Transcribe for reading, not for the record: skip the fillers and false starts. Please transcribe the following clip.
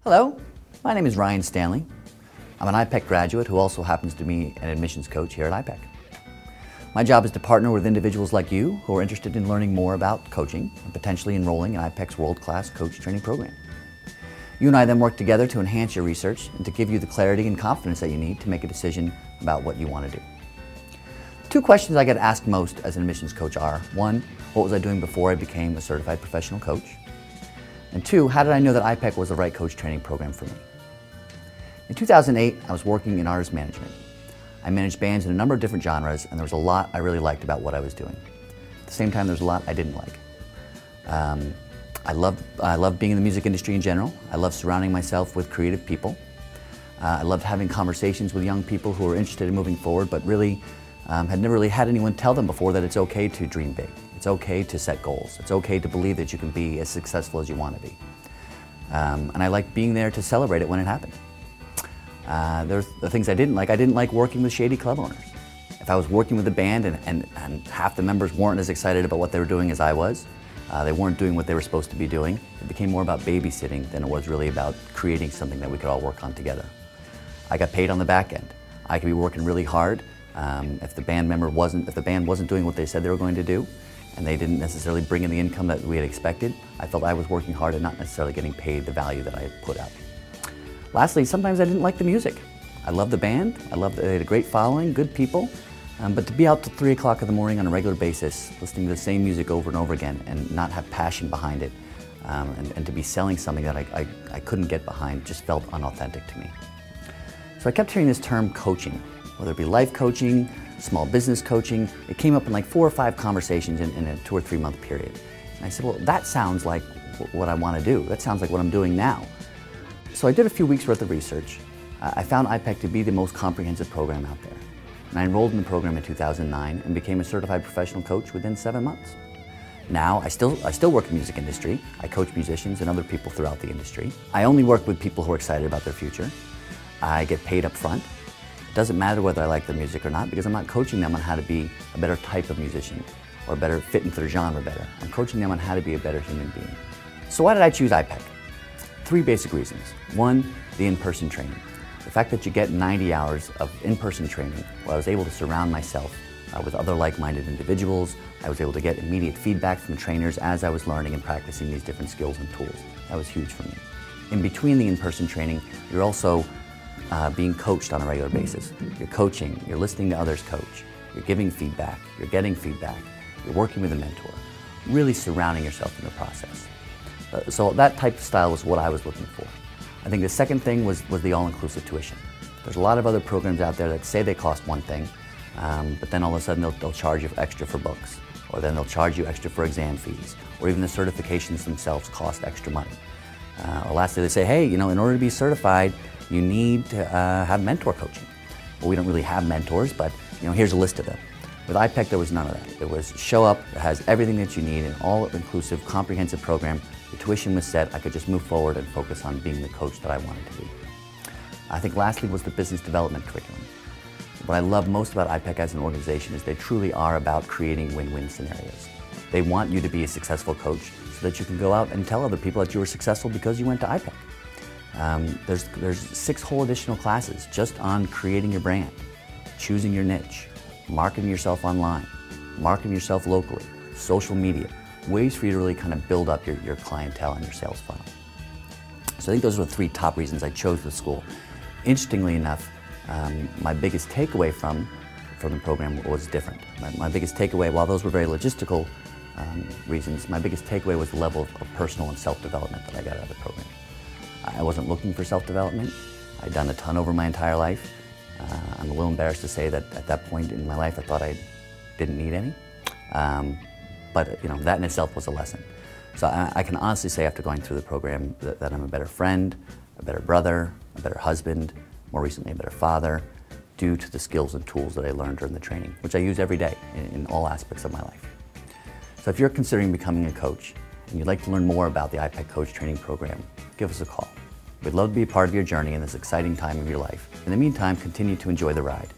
Hello, my name is Ryan Stanley. I'm an iPEC graduate who also happens to be an admissions coach here at iPEC. My job is to partner with individuals like you who are interested in learning more about coaching and potentially enrolling in iPEC's world-class coach training program. You and I then work together to enhance your research and to give you the clarity and confidence that you need to make a decision about what you want to do. Two questions I get asked most as an admissions coach are, one, what was I doing before I became a certified professional coach? And two, how did I know that iPEC was the right coach training program for me? In 2008, I was working in artist management. I managed bands in a number of different genres, and there was a lot I really liked about what I was doing. At the same time, there was a lot I didn't like. I loved being in the music industry in general. I loved surrounding myself with creative people. I loved having conversations with young people who were interested in moving forward, but really had never really had anyone tell them before that it's okay to dream big. It's okay to set goals. It's okay to believe that you can be as successful as you want to be. And I liked being there to celebrate it when it happened. There's the things I didn't like. I didn't like working with shady club owners. If I was working with a band and half the members weren't as excited about what they were doing as I was, they weren't doing what they were supposed to be doing, it became more about babysitting than it was really about creating something that we could all work on together. I got paid on the back end. I could be working really hard. If the band wasn't doing what they said they were going to do, and they didn't necessarily bring in the income that we had expected, I felt I was working hard and not necessarily getting paid the value that I had put out. Lastly, sometimes I didn't like the music. I loved the band, they had a great following, good people, but to be out till 3 o'clock in the morning on a regular basis, listening to the same music over and over again and not have passion behind it, and to be selling something that I couldn't get behind just felt unauthentic to me. So I kept hearing this term coaching, whether it be life coaching, small business coaching. It came up in like 4 or 5 conversations in a 2 or 3 month period. And I said, well, that sounds like what I want to do. That sounds like what I'm doing now. So I did a few weeks worth of research. I found iPEC to be the most comprehensive program out there. And I enrolled in the program in 2009 and became a certified professional coach within 7 months. Now, I still work in the music industry. I coach musicians and other people throughout the industry. I only work with people who are excited about their future. I get paid up front. It doesn't matter whether I like the music or not, because I'm not coaching them on how to be a better type of musician or better fit into their genre better. I'm coaching them on how to be a better human being. So why did I choose iPEC? 3 basic reasons. 1, the in-person training. The fact that you get 90 hours of in-person training where I was able to surround myself with other like-minded individuals. I was able to get immediate feedback from trainers as I was learning and practicing these different skills and tools. That was huge for me. In between the in-person training, you're also being coached on a regular basis. You're coaching, you're listening to others coach, you're giving feedback, you're getting feedback, you're working with a mentor, really surrounding yourself in the process. So that type of style was what I was looking for. I think the second thing was the all-inclusive tuition. There's a lot of other programs out there that say they cost one thing, but then all of a sudden they'll charge you extra for books, or then they'll charge you extra for exam fees, or even the certifications themselves cost extra money. Or lastly, they say, hey, in order to be certified, you need to have mentor coaching. Well, we don't really have mentors, but here's a list of them. With iPEC, there was none of that. It was show up, it has everything that you need, an all-inclusive, comprehensive program. The tuition was set, I could just move forward and focus on being the coach that I wanted to be. I think lastly was the business development curriculum. What I love most about iPEC as an organization is they truly are about creating win-win scenarios. They want you to be a successful coach so that you can go out and tell other people that you were successful because you went to iPEC. There's 6 whole additional classes just on creating your brand, choosing your niche, marketing yourself online, marketing yourself locally, social media, ways for you to really kind of build up your clientele and your sales funnel. So I think those were the 3 top reasons I chose the school. Interestingly enough, my biggest takeaway from the program was different. My biggest takeaway, while those were very logistical reasons, my biggest takeaway was the level of personal and self-development that I got out of the program. I wasn't looking for self-development. I'd done a ton over my entire life. I'm a little embarrassed to say that at that point in my life I thought I didn't need any. But that in itself was a lesson. So I can honestly say after going through the program that I'm a better friend, a better brother, a better husband, more recently a better father, due to the skills and tools that I learned during the training, which I use every day in all aspects of my life. So if you're considering becoming a coach and you'd like to learn more about the iPEC Coach Training Program, give us a call. We'd love to be a part of your journey in this exciting time of your life. In the meantime, continue to enjoy the ride.